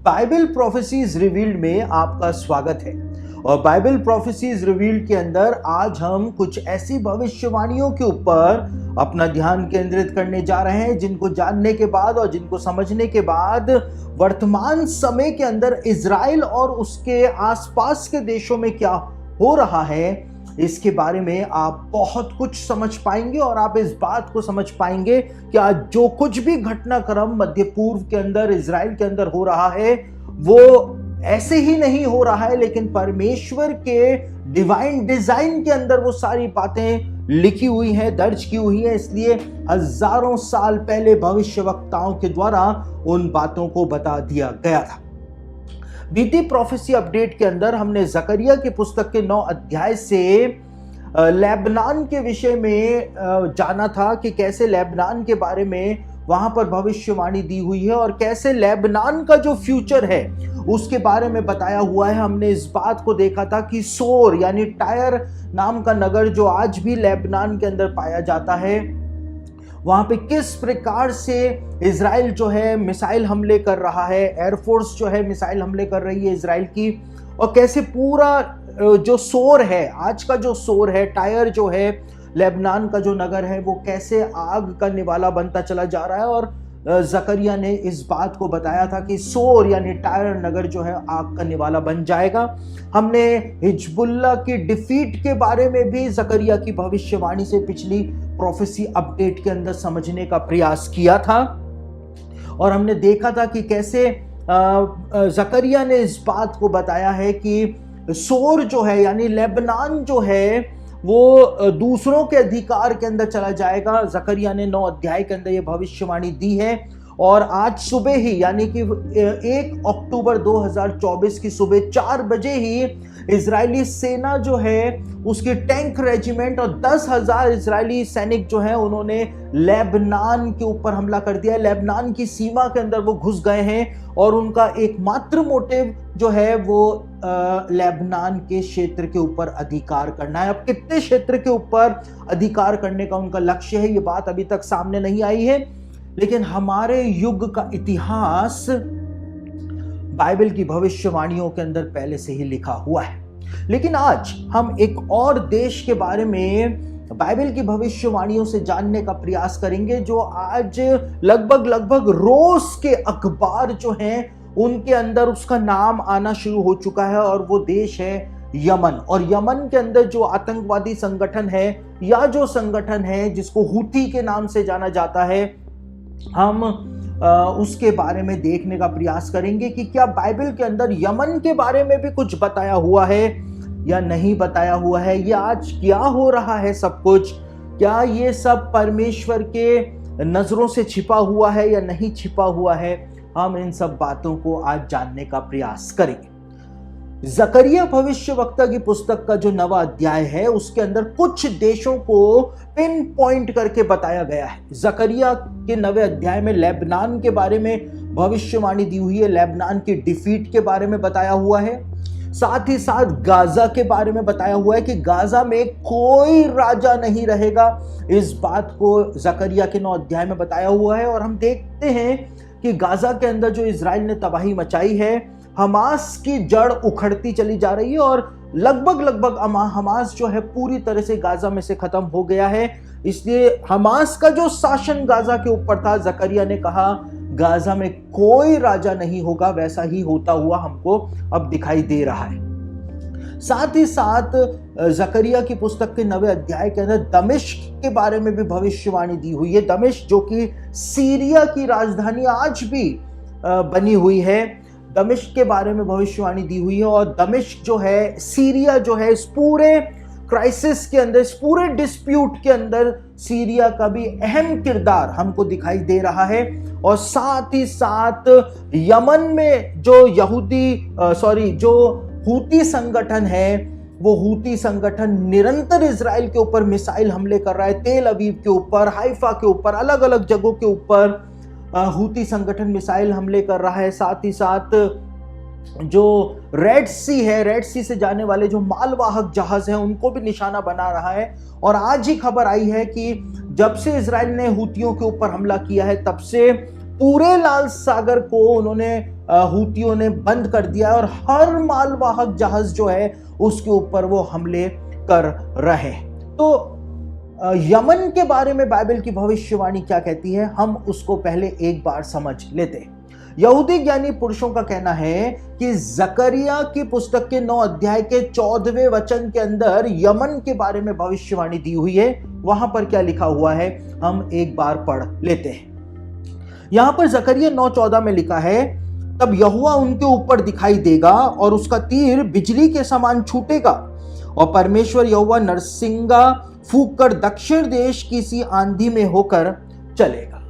Bible prophecies revealed में आपका स्वागत है। और बाइबल प्रोफेसीज रिवील्ड के अंदर आज हम कुछ ऐसी भविष्यवाणियों के ऊपर अपना ध्यान केंद्रित करने जा रहे हैं जिनको जानने के बाद और जिनको समझने के बाद वर्तमान समय के अंदर इजराइल और उसके आसपास के देशों में क्या हो रहा है, इसके बारे में आप बहुत कुछ समझ पाएंगे। और आप इस बात को समझ पाएंगे कि आज जो कुछ भी घटनाक्रम मध्य पूर्व के अंदर, इजराइल के अंदर हो रहा है, वो ऐसे ही नहीं हो रहा है, लेकिन परमेश्वर के डिवाइन डिजाइन के अंदर वो सारी बातें लिखी हुई हैं, दर्ज की हुई है। इसलिए हजारों साल पहले भविष्यवक्ताओं के द्वारा उन बातों को बता दिया गया था। बीती प्रोफेसी अपडेट के अंदर हमने जकरिया की पुस्तक के 9 अध्याय से लेबनान के विषय में जाना था कि कैसे लेबनान के बारे में वहां पर भविष्यवाणी दी हुई है और कैसे लेबनान का जो फ्यूचर है उसके बारे में बताया हुआ है। हमने इस बात को देखा था कि सोर यानी टायर नाम का नगर जो आज भी लेबनान के अंदर पाया जाता है, वहां पे किस प्रकार से इजराइल जो है मिसाइल हमले कर रहा है, एयरफोर्स जो है मिसाइल हमले कर रही है इजराइल की, और कैसे पूरा जो सोर है, आज का जो सोर है, टायर जो है लेबनान का जो नगर है, वो कैसे आग का निवाला बनता चला जा रहा है। और जकरिया ने इस बात को बताया था कि सोर यानी टायर नगर जो है आग का निवाला बन जाएगा। हमने हिजबुल्ला की डिफीट के बारे में भी जकरिया की भविष्यवाणी से पिछली प्रोफेसी अपडेट के अंदर समझने का प्रयास किया था। और हमने देखा था कि कैसे जकरिया ने इस बात को बताया है कि सोर जो है यानी लेबनान जो है वो दूसरों के अधिकार के अंदर चला जाएगा। जकरिया ने 9 अध्याय के अंदर ये भविष्यवाणी दी है। और आज सुबह ही यानी कि 1 अक्टूबर 2024 की सुबह 4 बजे ही इजरायली सेना जो है उसकी टैंक रेजिमेंट और 10,000 इजरायली सैनिक जो हैं उन्होंने लेबनान के ऊपर हमला कर दिया। लेबनान की सीमा के अंदर वो घुस गए हैं और उनका एकमात्र मोटिव जो है वो लेबनान के क्षेत्र के ऊपर अधिकार करना है। अब कितने क्षेत्र के ऊपर अधिकार करने का उनका लक्ष्य है, ये बात अभी तक सामने नहीं आई है, लेकिन हमारे युग का इतिहास बाइबल की भविष्यवाणियों के अंदर पहले से ही लिखा हुआ है। लेकिन आज हम एक और देश के बारे में बाइबल की भविष्यवाणियों से जानने का प्रयास करेंगे जो आज लगभग रोज के अखबार जो हैं उनके अंदर उसका नाम आना शुरू हो चुका है। और वो देश है यमन। और यमन के अंदर जो आतंकवादी संगठन है या जो संगठन है जिसको हूथी के नाम से जाना जाता है, हम उसके बारे में देखने का प्रयास करेंगे कि क्या बाइबल के अंदर यमन के बारे में भी कुछ बताया हुआ है या नहीं बताया हुआ है, या आज क्या हो रहा है सब कुछ, क्या ये सब परमेश्वर के नजरों से छिपा हुआ है या नहीं छिपा हुआ है। हम इन सब बातों को आज जानने का प्रयास करेंगे। जकरिया भविष्यवक्ता की पुस्तक का जो 9वां अध्याय है उसके अंदर कुछ देशों को पिन पॉइंट करके बताया गया है। जकरिया के 9वें अध्याय में लेबनान के बारे में भविष्यवाणी दी हुई है, लेबनान की डिफीट के बारे में बताया हुआ है, साथ ही साथ गाजा के बारे में बताया हुआ है कि गाजा में कोई राजा नहीं रहेगा। इस बात को जकरिया के 9 अध्याय में बताया हुआ है। और हम देखते हैं कि गाजा के अंदर जो इजराइल ने तबाही मचाई है, हमास की जड़ उखड़ती चली जा रही है और लगभग हमास जो है पूरी तरह से गाजा में से खत्म हो गया है। इसलिए हमास का जो शासन गाजा के ऊपर था, जकरिया ने कहा गाजा में कोई राजा नहीं होगा, वैसा ही होता हुआ हमको अब दिखाई दे रहा है। साथ ही साथ जकरिया की पुस्तक के 9वें अध्याय के अंदर दमिश्क के बारे में भी भविष्यवाणी दी हुई है। दमिश्क जो कि सीरिया की राजधानी आज भी बनी हुई है, दमिश्क के बारे में भविष्यवाणी दी हुई है। और दमिश्क जो है, सीरिया जो है, इस पूरे क्राइसिस के अंदर, इस पूरे डिस्प्यूट के अंदर सीरिया का भी अहम किरदार हमको दिखाई दे रहा है। और साथ ही साथ यमन में जो हूती संगठन है, वो हूती संगठन निरंतर इजराइल के ऊपर मिसाइल हमले कर रहा है। तेल अवीव के ऊपर, हाइफा के ऊपर, अलग अलग जगहों के ऊपर हूती संगठन मिसाइल हमले कर रहा है। साथ ही साथ जो रेड सी है, रेड सी से जाने वाले जो मालवाहक जहाज हैं उनको भी निशाना बना रहा है। और आज ही खबर आई है कि जब से इजराइल ने हूतियों के ऊपर हमला किया है तब से पूरे लाल सागर को उन्होंने हूतियों ने बंद कर दिया है और हर मालवाहक जहाज जो है उसके ऊपर वो हमले कर रहे। तो यमन के बारे में बाइबल की भविष्यवाणी क्या कहती है, हम उसको पहले एक बार समझ लेते हैं। यहूदी ज्ञानी पुरुषों का कहना है कि जकरिया की पुस्तक के 9 अध्याय के 14वें वचन के अंदर यमन के बारे में भविष्यवाणी दी हुई है। वहां पर क्या लिखा हुआ है, हम एक बार पढ़ लेते हैं। यहां पर जकरिया 9:14 में लिखा है, तब यहोवा उनके ऊपर दिखाई देगा और उसका तीर बिजली के समान छूटेगा और परमेश्वर यहोवा नरसिंगा फूंक कर दक्षिण देश की सी आंधी में होकर चलेगा।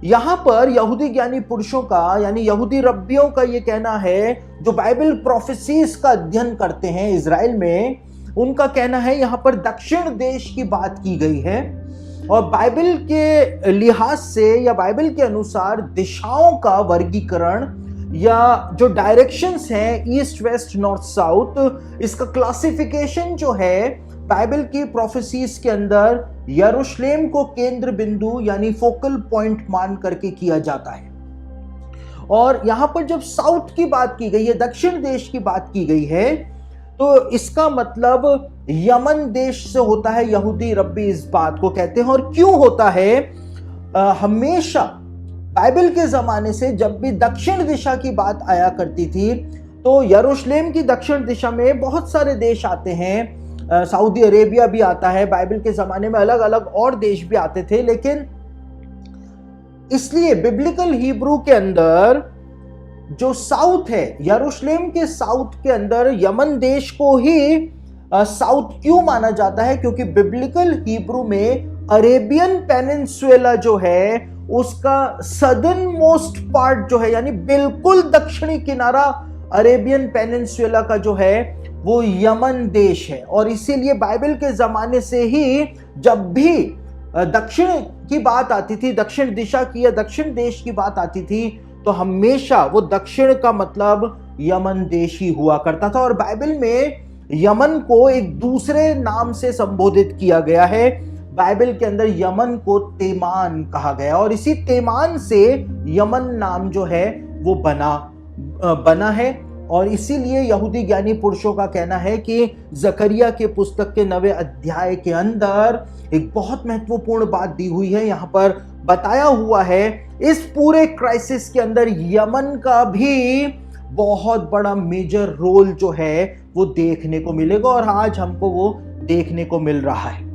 यहां पर यहूदी ज्ञानी पुरुषों का यानी यहूदी रब्बियों का यह कहना है, जो बाइबल प्रोफेसीज का अध्ययन करते हैं इजराइल में, उनका कहना है यहां पर दक्षिण देश की बात की गई है। और बाइबल के लिहाज से या बाइबल के अनुसार दिशाओं का वर्गीकरण या जो डायरेक्शंस हैं, ईस्ट वेस्ट नॉर्थ साउथ, इसका क्लासिफिकेशन जो है बाइबल की प्रोफेसीज के अंदर यरूशलेम को केंद्र बिंदु यानी फोकल पॉइंट मान करके किया जाता है। और यहां पर जब साउथ की बात की गई है, दक्षिण देश की बात की गई है, तो इसका मतलब यमन देश से होता है। यहूदी रब्बी इस बात को कहते हैं। और क्यों होता है, हमेशा बाइबल के जमाने से जब भी दक्षिण दिशा की बात आया करती थी तो यरूशलेम की दक्षिण दिशा में बहुत सारे देश आते हैं। सऊदी अरेबिया भी आता है, बाइबल के जमाने में अलग अलग और देश भी आते थे। लेकिन इसलिए बिब्लिकल हिब्रू के अंदर जो साउथ है, यरूशलेम के साउथ के अंदर यमन देश को ही साउथ क्यों माना जाता है, क्योंकि बिब्लिकल हिब्रू में अरेबियन पेनिनसुला जो है उसका सदर्न मोस्ट पार्ट जो है यानी बिल्कुल दक्षिणी किनारा अरेबियन पेनिनसुला का जो है वो यमन देश है। और इसीलिए बाइबल के जमाने से ही जब भी दक्षिण की बात आती थी, दक्षिण दिशा की या दक्षिण देश की बात आती थी, तो हमेशा वो दक्षिण का मतलब यमन देश ही हुआ करता था। और बाइबल में यमन को एक दूसरे नाम से संबोधित किया गया है। बाइबल के अंदर यमन को तेमान कहा गया और इसी तेमान से यमन नाम जो है वो बना है। और इसीलिए यहूदी ज्ञानी पुरुषों का कहना है कि जकरिया के पुस्तक के 9वें अध्याय के अंदर एक बहुत महत्वपूर्ण बात दी हुई है। यहां पर बताया हुआ है इस पूरे क्राइसिस के अंदर यमन का भी बहुत बड़ा मेजर रोल जो है वो देखने को मिलेगा और आज हमको वो देखने को मिल रहा है।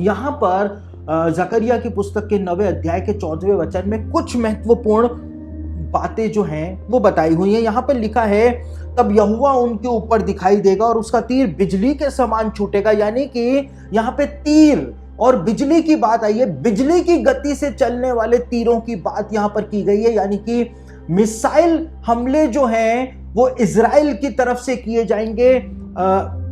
यहां पर जकरिया की पुस्तक के 9वें अध्याय के 14वें वचन में कुछ महत्वपूर्ण बातें जो हैं वो बताई हुई हैं। यहां पर लिखा है, तब यहोवा उनके ऊपर दिखाई देगा और उसका तीर बिजली के समान छूटेगा। यानी कि यहां पे तीर और बिजली की बात आई है, बिजली की गति से चलने वाले तीरों की बात यहां पर की गई है। यानी कि मिसाइल हमले जो हैं वो इजराइल की तरफ से किए जाएंगे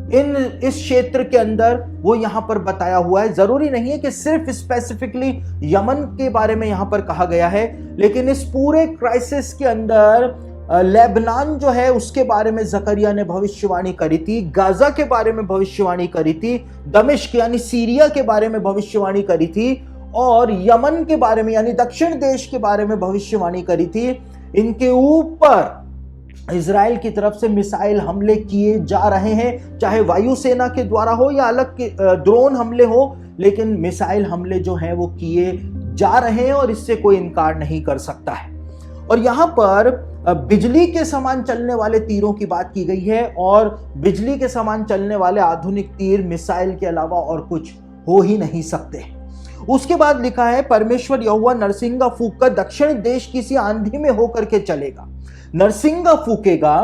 इस क्षेत्र के अंदर, वो यहां पर बताया हुआ है। जरूरी नहीं है कि सिर्फ स्पेसिफिकली यमन के बारे में यहां पर कहा गया है, लेकिन इस पूरे क्राइसिस के अंदर लेबनान जो है उसके बारे में जकरिया ने भविष्यवाणी करी थी, गाजा के बारे में भविष्यवाणी करी थी, दमिश्क यानी सीरिया के बारे में भविष्यवाणी करी थी और यमन के बारे में यानी दक्षिण देश के बारे में भविष्यवाणी करी थी। इनके ऊपर इजराइल की तरफ से मिसाइल हमले किए जा रहे हैं, चाहे वायुसेना के द्वारा हो या अलग के ड्रोन हमले हो, लेकिन मिसाइल हमले जो हैं वो किए जा रहे हैं और इससे कोई इनकार नहीं कर सकता है। और यहां पर बिजली के समान चलने वाले तीरों की बात की गई है और बिजली के समान चलने वाले आधुनिक तीर मिसाइल के अलावा और कुछ हो ही नहीं सकते। उसके बाद लिखा है, परमेश्वर यहोवा नरसिंगा फूंक कर दक्षिण देश किसी आंधी में होकर के चलेगा। नरसिंगा फूकेगा,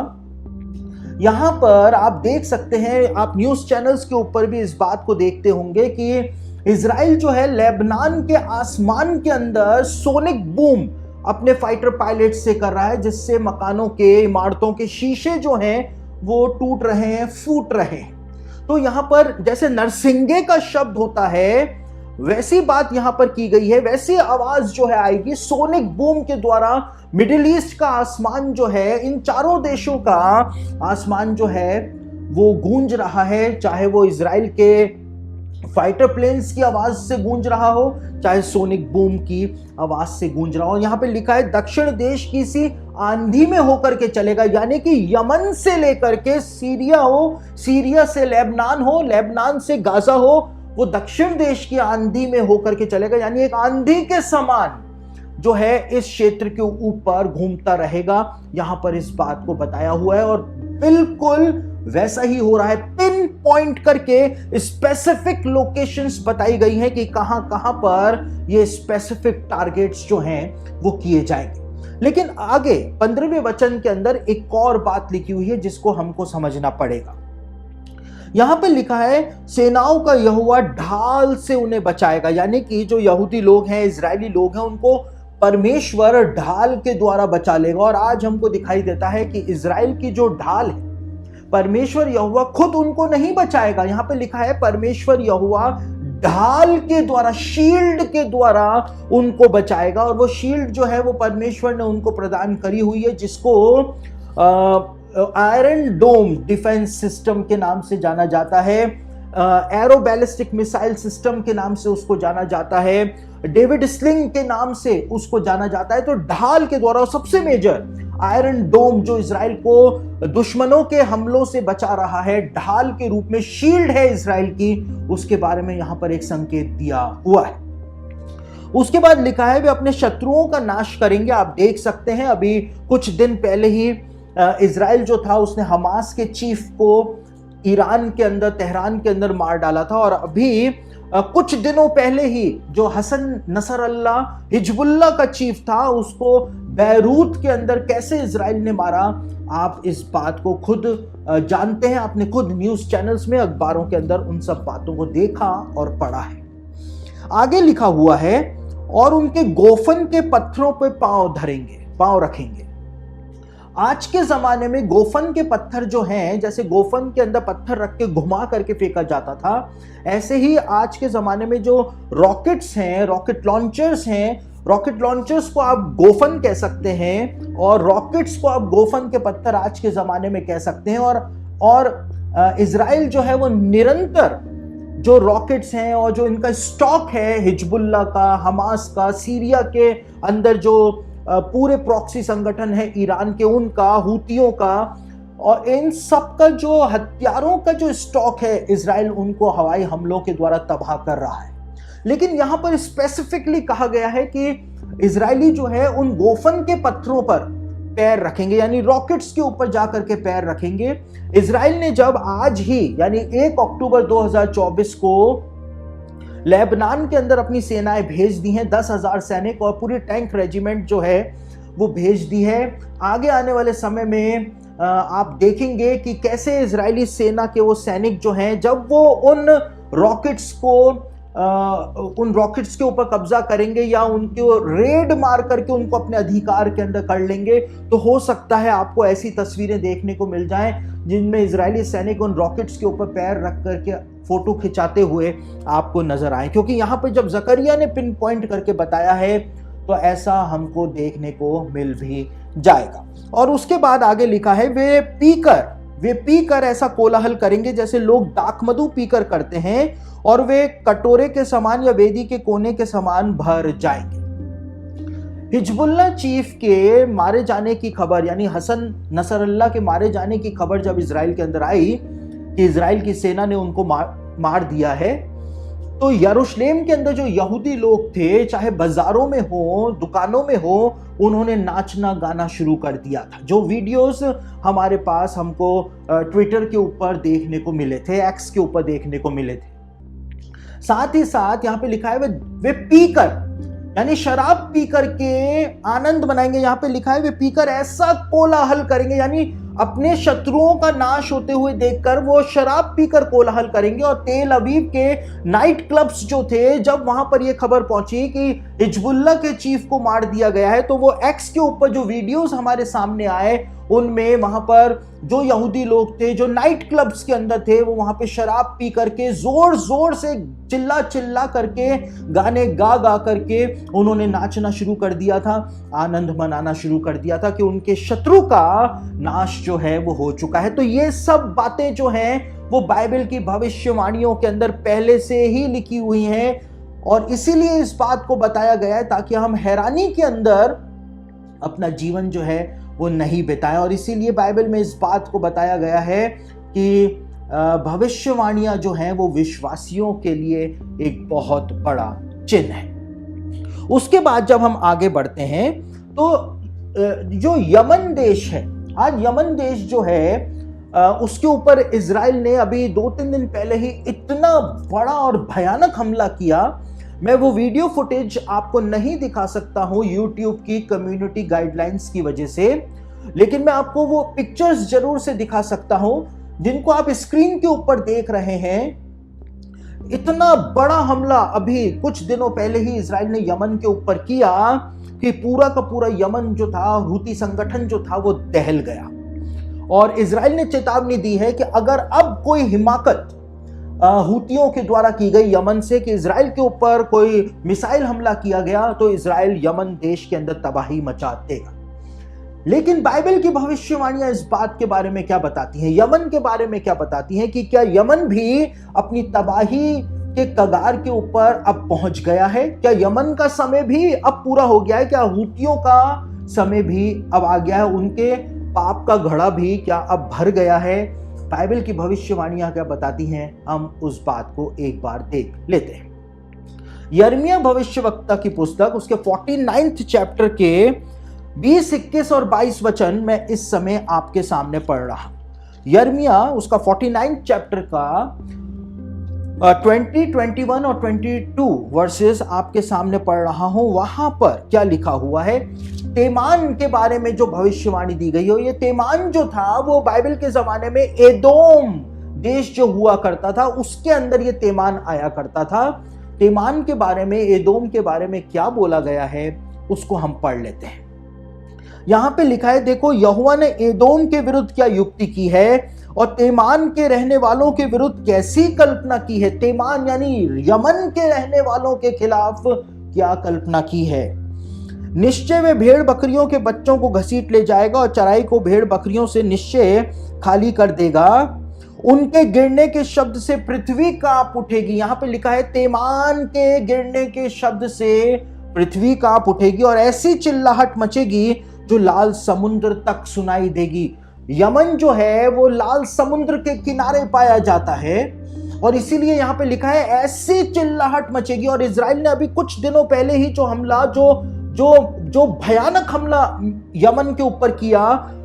यहां पर आप देख सकते हैं, आप न्यूज चैनल्स के ऊपर भी इस बात को देखते होंगे कि इजराइल जो है लेबनान के आसमान के अंदर सोनिक बूम अपने फाइटर पायलट से कर रहा है, जिससे मकानों के, इमारतों के शीशे जो हैं वो टूट रहे हैं, फूट रहे हैं। तो यहां पर जैसे नरसिंगे का शब्द होता है वैसी बात यहां पर की गई है, वैसी आवाज जो है आएगी सोनिक बूम के द्वारा। मिडिल ईस्ट का आसमान जो है, इन चारों देशों का आसमान जो है वो गूंज रहा है, चाहे वो इजराइल के फाइटर प्लेन्स की आवाज से गूंज रहा हो, चाहे सोनिक बूम की आवाज से गूंज रहा हो। यहां पे लिखा है दक्षिण देश की सी आंधी में होकर के चलेगा, यानी कि यमन से लेकर के सीरिया हो, सीरिया से लेबनान हो, लेबनान से गाजा हो, वो दक्षिण देश की आंधी में होकर के चलेगा, यानी एक आंधी के समान जो है इस क्षेत्र के ऊपर घूमता रहेगा। यहां पर इस बात को बताया हुआ है और बिल्कुल वैसा ही हो रहा है। पिन पॉइंट करके स्पेसिफिक लोकेशंस बताई गई हैं कि कहां कहां पर ये स्पेसिफिक टारगेट्स जो हैं वो किए जाएंगे। लेकिन आगे 15वें वचन के अंदर एक और बात लिखी हुई है जिसको हमको समझना पड़ेगा। यहां पे लिखा है सेनाओं का यहोवा ढाल से उन्हें बचाएगा, यानी कि जो यहूदी लोग हैं, इजरायली लोग हैं, उनको परमेश्वर ढाल के द्वारा बचा लेगा। और आज हमको दिखाई देता है कि इजराइल की जो ढाल है, परमेश्वर यहोवा खुद उनको नहीं बचाएगा। यहां पे लिखा है परमेश्वर यहोवा ढाल के द्वारा, शील्ड के द्वारा उनको बचाएगा। और वो शील्ड जो है वो परमेश्वर ने उनको प्रदान करी हुई है, जिसको आयरन डोम डिफेंस सिस्टम के नाम से जाना जाता है, एरो बैलिस्टिक मिसाइल सिस्टम के नाम से उसको जाना जाता है, डेविड स्लिंग के नाम से उसको जाना जाता है। तो ढाल के द्वारा सबसे मेजर आयरन डोम जो इजराइल को दुश्मनों के हमलों से बचा रहा है, ढाल के रूप में शील्ड है इजराइल की, उसके बारे में यहां पर एक संकेत दिया हुआ है। उसके बाद लिखा है वे अपने शत्रुओं का नाश करेंगे। आप देख सकते हैं अभी कुछ दिन पहले ही इजराइल जो था उसने हमास के चीफ को ईरान के अंदर, तेहरान के अंदर मार डाला था। और अभी कुछ दिनों पहले ही जो हसन नसरल्लाह हिजबुल्ला का चीफ था, उसको बैरूत के अंदर कैसे इजराइल ने मारा, आप इस बात को खुद जानते हैं। आपने खुद न्यूज चैनल्स में, अखबारों के अंदर उन सब बातों को देखा और पढ़ा है। आगे लिखा हुआ है और उनके गोफन के पत्थरों पे पांव धरेंगे, पांव रखेंगे। आज के जमाने में गोफन के पत्थर जो हैं, जैसे गोफन के अंदर पत्थर रख के घुमा करके फेंका जाता था, ऐसे ही आज के जमाने में जो रॉकेट्स हैं, रॉकेट लॉन्चर्स हैं, रॉकेट लॉन्चर्स को आप गोफन कह सकते हैं और रॉकेट्स को आप गोफन के पत्थर आज के जमाने में कह सकते हैं। और इजराइल जो है वो निरंतर जो रॉकेट्स हैं और जो इनका स्टॉक है, हिजबुल्ला का, हमास का, सीरिया के अंदर जो पूरे प्रॉक्सी संगठन है ईरान के, उनका, हूतियों का, और इन सब का जो हथियारों का जो स्टॉक है, इजराइल उनको हवाई हमलों के द्वारा तबाह कर रहा है। लेकिन यहां पर स्पेसिफिकली कहा गया है कि इजरायली जो है उन गोफन के पत्थरों पर पैर रखेंगे, यानी रॉकेट्स के ऊपर जाकर के पैर रखेंगे। इजराइल ने जब आज ही यानी 1 अक्टूबर 2024 को लेबनान के अंदर अपनी सेनाएं भेज दी हैं, 10,000 सैनिक और पूरी टैंक रेजिमेंट जो है वो भेज दी है। आगे आने वाले समय में आप देखेंगे कि कैसे इजरायली सेना के वो सैनिक जो हैं, जब वो उन रॉकेट्स के ऊपर कब्जा करेंगे या उनको रेड मार करके उनको अपने अधिकार के अंदर कर लेंगे, तो हो सकता है आपको ऐसी तस्वीरें देखने को मिल जाएं जिनमें इजरायली सैनिक उन रॉकेट्स के ऊपर पैर रख करके फोटो खिंचाते हुए आपको नजर आए। क्योंकि यहां पर जब जकरिया ने पिन पॉइंट करके बताया है तो ऐसा हमको देखने को मिल भी जाएगा। और उसके बाद आगे लिखा है वे पीकर ऐसा कोलाहल करेंगे जैसे लोग दाखमधु पीकर करते हैं, और वे कटोरे के समान या वेदी के कोने के समान भर जाएंगे। हिजबुल्ला चीफ के मारे जाने की खबर, यानी हसन नसरल्लाह के मारे जाने की खबर जब इजराइल के अंदर आई कि इजराइल की सेना ने उनको मार दिया है, तो यरूशलेम के अंदर जो यहूदी लोग थे, चाहे बाजारों में हो, दुकानों में हो, उन्होंने नाचना गाना शुरू कर दिया था। जो वीडियोस हमारे पास हमको ट्विटर के ऊपर देखने को मिले थे, एक्स के ऊपर देखने को मिले थे। साथ ही साथ यहां पे लिखा है वे पीकर, यानी शराब पी करके आनंद मनाएंगे। यहां पे लिखा है वे पीकर ऐसा कोलाहल करेंगे, यानी अपने शत्रुओं का नाश होते हुए देखकर वो शराब पीकर कोलाहल करेंगे। और तेल अवीव के नाइट क्लब्स जो थे, जब वहां पर यह खबर पहुंची कि हिजबुल्ला के चीफ को मार दिया गया है, तो वो एक्स के ऊपर जो वीडियोस हमारे सामने आए, उनमें वहां पर जो यहूदी लोग थे जो नाइट क्लब्स के अंदर थे, वो वहां पे शराब पी करके जोर जोर से चिल्ला चिल्ला करके गाने गा गा करके उन्होंने नाचना शुरू कर दिया था, आनंद मनाना शुरू कर दिया था कि उनके शत्रु का नाश जो है वो हो चुका है। तो ये सब बातें जो हैं वो बाइबल की भविष्यवाणियों के अंदर पहले से ही लिखी हुई हैं, और इसीलिए इस बात को बताया गया है ताकि हम हैरानी के अंदर अपना जीवन जो है वो नहीं बिताया। और इसीलिए बाइबल में इस बात को बताया गया है कि भविष्यवाणियां जो हैं वो विश्वासियों के लिए एक बहुत बड़ा चिन्ह है। उसके बाद जब हम आगे बढ़ते हैं तो जो यमन देश है, आज यमन देश जो है उसके ऊपर इजराइल ने अभी 2-3 दिन पहले ही इतना बड़ा और भयानक हमला किया। मैं वो वीडियो फुटेज आपको नहीं दिखा सकता हूं यूट्यूब की कम्युनिटी गाइडलाइंस की वजह से, लेकिन मैं आपको वो पिक्चर्स जरूर से दिखा सकता हूं जिनको आप स्क्रीन के ऊपर देख रहे हैं। इतना बड़ा हमला अभी कुछ दिनों पहले ही इजराइल ने यमन के ऊपर किया कि पूरा का पूरा यमन जो था, हूती संगठन जो था, वो दहल गया। और इजराइल ने चेतावनी दी है कि अगर अब कोई हिमाकत हूतियों के द्वारा की गई यमन से कि इजराइल के ऊपर कोई मिसाइल हमला किया गया तो इजराइल यमन देश के अंदर तबाही मचा देगा। लेकिन बाइबल की भविष्यवाणियां इस बात के बारे में क्या बताती हैं, यमन के बारे में क्या बताती हैं कि क्या यमन भी अपनी तबाही के कगार के ऊपर अब पहुंच गया है? क्या यमन का समय भी अब पूरा हो गया है? क्या हूतियों का समय भी अब आ गया है? उनके पाप का घड़ा भी क्या अब भर गया है? बाइबल की भविष्यवाणियां क्या बताती हैं, हम उस बात को एक बार देख लेते हैं। यिर्मयाह भविष्यवक्ता की पुस्तक उसके 49th चैप्टर के 20, 21 और 22 वचन मैं इस समय आपके सामने पढ़ रहा हूं। यिर्मयाह उसका 49th चैप्टर का 20, 21 और 22 वर्सेस आपके सामने पढ़ रहा हूं। वहां पर क्या लिखा हुआ है, तेमान के बारे में जो भविष्यवाणी दी गई हो। ये तेमान जो था वो बाइबल के जमाने में एदोम देश जो हुआ करता था उसके अंदर ये तेमान आया करता था। तेमान के बारे में, एदोम के बारे में क्या बोला गया है उसको हम पढ़ लेते हैं। यहां पे लिखा है, देखो यहोवा ने एदोम के विरुद्ध क्या युक्ति की है और तेमान के रहने वालों के विरुद्ध कैसी कल्पना की है। तेमान यानी यमन के रहने वालों के खिलाफ क्या कल्पना की है। निश्चय वे भेड़ बकरियों के बच्चों को घसीट ले जाएगा और चराई को भेड़ बकरियों से निश्चय खाली कर देगा। उनके गिरने के शब्द से पृथ्वी कांप उठेगी। यहां पे लिखा है तेमान के गिरने के शब्द से पृथ्वी कांप उठेगी और ऐसी चिल्लाहट मचेगी जो लाल समुद्र तक सुनाई देगी। यमन जो है वो लाल समुद्र के किनारे पाया जाता है और इसीलिए यहां पे लिखा है ऐसी चिल्लाहट मचेगी। और इजराइल ने अभी कुछ दिनों पहले ही जो हमला जो भयानक हमला यमन के ऊपर किया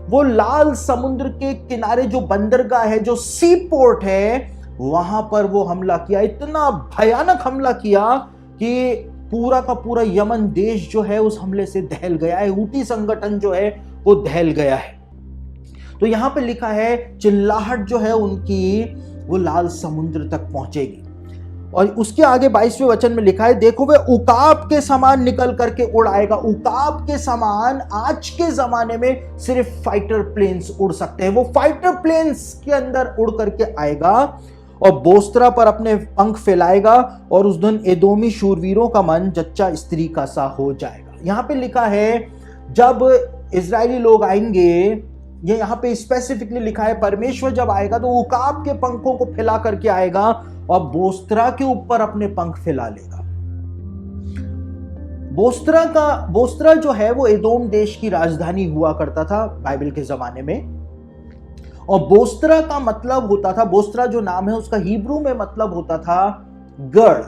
वो लाल समुद्र के किनारे जो बंदरगाह है, जो सी पोर्ट है, वहां पर वो हमला किया। इतना भयानक हमला किया कि पूरा का पूरा यमन देश जो है उस हमले से दहल गया है। हूती संगठन जो है वो दहल गया है। तो यहां पे लिखा है चिल्लाहट जो है उनकी वो लाल समुद्र तक पहुंचेगी। और उसके आगे 22वें वचन में लिखा है, देखो वे उकाब के समान निकल करके उड़ आएगा। उकाब के समान आज के जमाने में सिर्फ फाइटर प्लेन्स उड़ सकते हैं। वो फाइटर प्लेन्स के अंदर उड़ करके आएगा और बोस्त्रा पर अपने पंख फैलाएगा और उस दिन एदोमी शूरवीरों का मन जच्चा स्त्री का सा हो जाएगा। यहां पे लिखा है जब इजरायली लोग आएंगे, ये यहां पे स्पेसिफिकली लिखा है परमेश्वर जब आएगा तो उकाब के पंखों को फैला करके आएगा और बोस्त्रा के ऊपर अपने पंख फैला लेगा। बोस्त्रा जो है वो एदोम देश की राजधानी हुआ करता था बाइबल के जमाने में। और बोस्त्रा का मतलब होता था, बोस्त्रा जो नाम है उसका हिब्रू में मतलब होता था गढ़।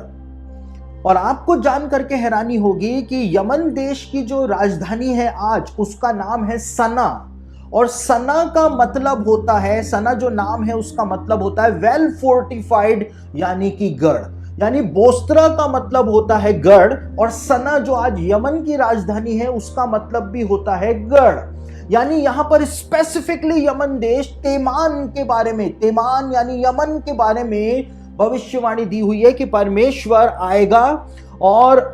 और आपको जान करके हैरानी होगी कि यमन देश की जो राजधानी है आज उसका नाम है सना। और सना का मतलब होता है, सना जो नाम है उसका मतलब होता है वेल फोर्टिफाइड यानी कि गढ़। यानी बोस्त्रा का मतलब होता है गढ़ और सना जो आज यमन की राजधानी है उसका मतलब भी होता है गढ़। यानी यहां पर स्पेसिफिकली यमन देश तेमान के बारे में, तेमान यानी यमन के बारे में भविष्यवाणी दी हुई है कि परमेश्वर आएगा और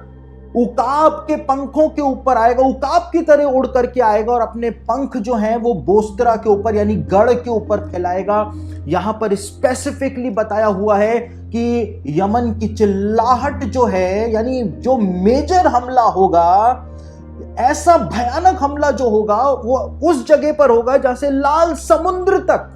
उकाब के पंखों के ऊपर आएगा, उकाब की तरह उड़ करके आएगा और अपने पंख जो हैं वो बोस्त्रा के ऊपर यानी गढ़ के ऊपर फैलाएगा। यहां पर स्पेसिफिकली बताया हुआ है कि यमन की चिल्लाहट जो है यानी जो मेजर हमला होगा, ऐसा भयानक हमला जो होगा वो उस जगह पर होगा जहां से लाल समुद्र तक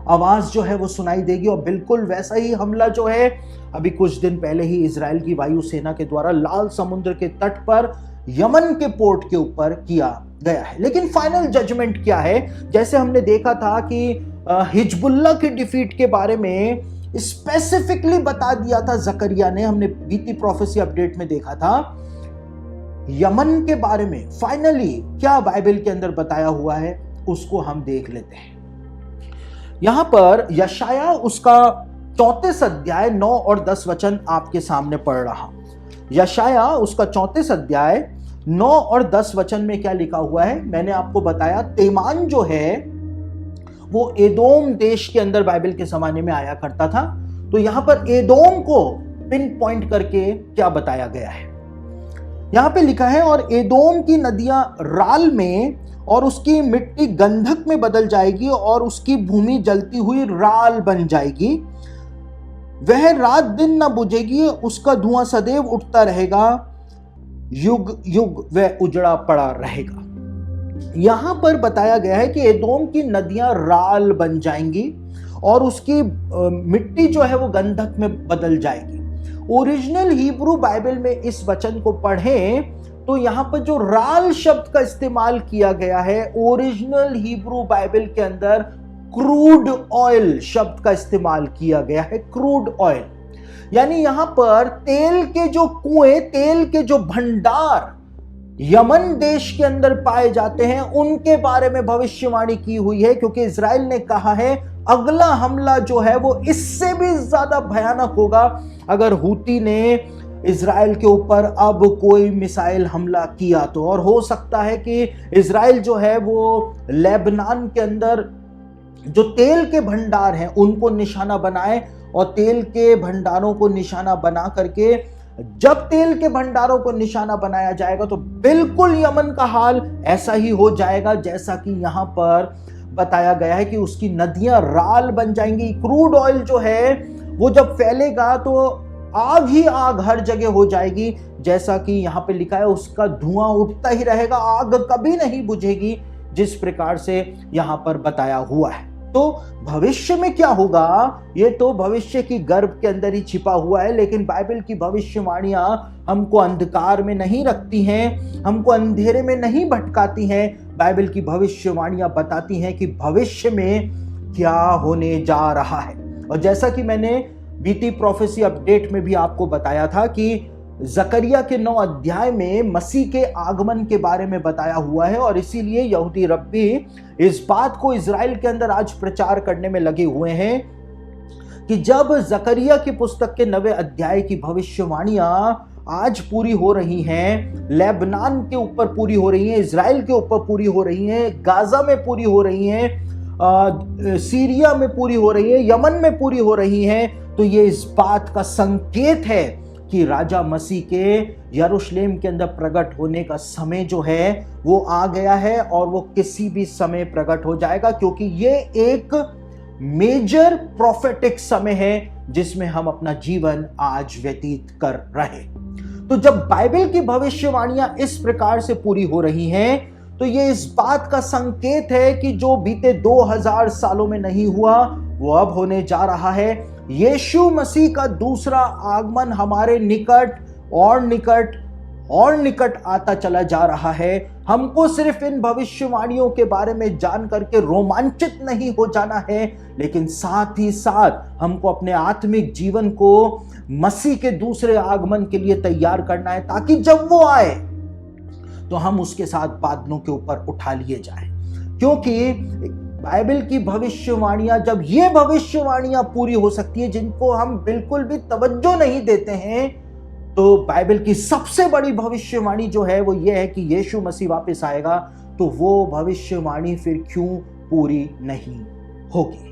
आवाज जो है वो सुनाई देगी। और बिल्कुल वैसा ही हमला जो है अभी कुछ दिन पहले ही इजराइल की वायुसेना के द्वारा लाल समुद्र के तट पर यमन के पोर्ट के ऊपर किया गया है। लेकिन फाइनल जजमेंट क्या है? जैसे हमने देखा था कि हिजबुल्लाह की डिफीट के बारे में स्पेसिफिकली बता दिया था जकरिया ने, हमने बीती प्रोफेसी अपडेट में देखा था। यमन के बारे में फाइनली क्या बाइबल के अंदर बताया हुआ है उसको हम देख लेते हैं। यहां पर यशाया उसका 34 अध्याय 9 और 10 वचन आपके सामने पढ़ रहा हूं। यशाया उसका 34 अध्याय 9 और 10 वचन में क्या लिखा हुआ है? मैंने आपको बताया तेमान जो है वो एदोम देश के अंदर बाइबल के जमाने में आया करता था। तो यहां पर एदोम को पिन पॉइंट करके क्या बताया गया है? यहां पे लिखा है, और एदोम की नदियां राल में और उसकी मिट्टी गंधक में बदल जाएगी और उसकी भूमि जलती हुई राल बन जाएगी। वह रात दिन न बुझेगी, उसका धुआं सदैव उठता रहेगा, युग युग वह उजड़ा पड़ा रहेगा। यहां पर बताया गया है कि एदोम की नदियां राल बन जाएंगी और उसकी मिट्टी जो है वो गंधक में बदल जाएगी। ओरिजिनल हिब्रू बाइबल में इस वचन को पढ़ें तो यहां पर जो राल शब्द का इस्तेमाल किया गया है, ओरिजिनल हिब्रू बाइबल के अंदर क्रूड ऑयल शब्द का इस्तेमाल किया गया है। क्रूड ऑयल यानी यहां पर तेल के जो कुएं, तेल के जो भंडार यमन देश के अंदर पाए जाते हैं, उनके बारे में भविष्यवाणी की हुई है, क्योंकि इजराइल ने कहा है अगला हमला जो है वो इससे भी ज्यादा भयानक होगा अगर हूती ने इजराइल के ऊपर अब कोई मिसाइल हमला किया तो। और हो सकता है कि इजराइल जो है वो लेबनान के अंदर जो तेल के भंडार हैं उनको निशाना बनाए, और तेल के भंडारों को निशाना बना करके जब तेल के भंडारों को निशाना बनाया जाएगा तो बिल्कुल यमन का हाल ऐसा ही हो जाएगा जैसा कि यहां पर बताया गया है कि उसकी नदियां राल बन जाएंगी। क्रूड ऑयल जो है वो जब फैलेगा तो आग ही आग हर जगह हो जाएगी, जैसा कि यहां पे लिखा है उसका धुआं उठता ही रहेगा, आग कभी नहीं बुझेगी, जिस प्रकार से यहां पर बताया हुआ है। तो भविष्य में क्या होगा ये तो भविष्य की गर्भ के अंदर ही छिपा हुआ है, लेकिन बाइबल की भविष्यवाणियां हमको अंधकार में नहीं रखती हैं, हमको अंधेरे में नहीं भटकाती हैं। बाइबल की भविष्यवाणियां बताती हैं कि भविष्य में क्या होने जा रहा है। और जैसा कि मैंने बीती प्रोफेसी अपडेट में भी आपको बताया था कि जकरिया के 9 अध्याय में मसीह के आगमन के बारे में बताया हुआ है, और इसीलिए यहूदी रब्बी इस बात को इजराइल के अंदर आज प्रचार करने में लगे हुए हैं कि जब जकरिया की पुस्तक के 9वें अध्याय की भविष्यवाणियां आज पूरी हो रही हैं, लेबनान के ऊपर पूरी हो रही हैं, इजराइल के ऊपर पूरी हो रही हैं, गाजा में पूरी हो रही हैं, सीरिया में पूरी हो रही है, यमन में पूरी हो रही हैं, तो ये इस बात का संकेत है कि राजा मसीह के यरूशलेम के अंदर प्रकट होने का समय जो है वो आ गया है, और वो किसी भी समय प्रकट हो जाएगा, क्योंकि ये एक मेजर प्रोफेटिक समय है जिसमें हम अपना जीवन आज व्यतीत कर रहे। तो जब बाइबल की भविष्यवाणियां इस प्रकार से पूरी हो रही हैं तो ये इस बात का संकेत है कि जो बीते 2000 सालों में नहीं हुआ वो अब होने जा रहा है। यीशु मसीह का दूसरा आगमन हमारे निकट और निकट और निकट आता चला जा रहा है। हमको सिर्फ इन भविष्यवाणियों के बारे में जान करके रोमांचित नहीं हो जाना है, लेकिन साथ ही साथ हमको अपने आत्मिक जीवन को मसीह के दूसरे आगमन के लिए तैयार करना है, ताकि जब वो आए तो हम उसके साथ बादलों के ऊपर उठा लिए जाएं। क्योंकि बाइबल की भविष्यवाणियां, जब ये भविष्यवाणियां पूरी हो सकती है जिनको हम बिल्कुल भी तवज्जो नहीं देते हैं, तो बाइबल की सबसे बड़ी भविष्यवाणी जो है वो ये है कि यीशु मसीह वापस आएगा, तो वो भविष्यवाणी फिर क्यों पूरी नहीं होगी।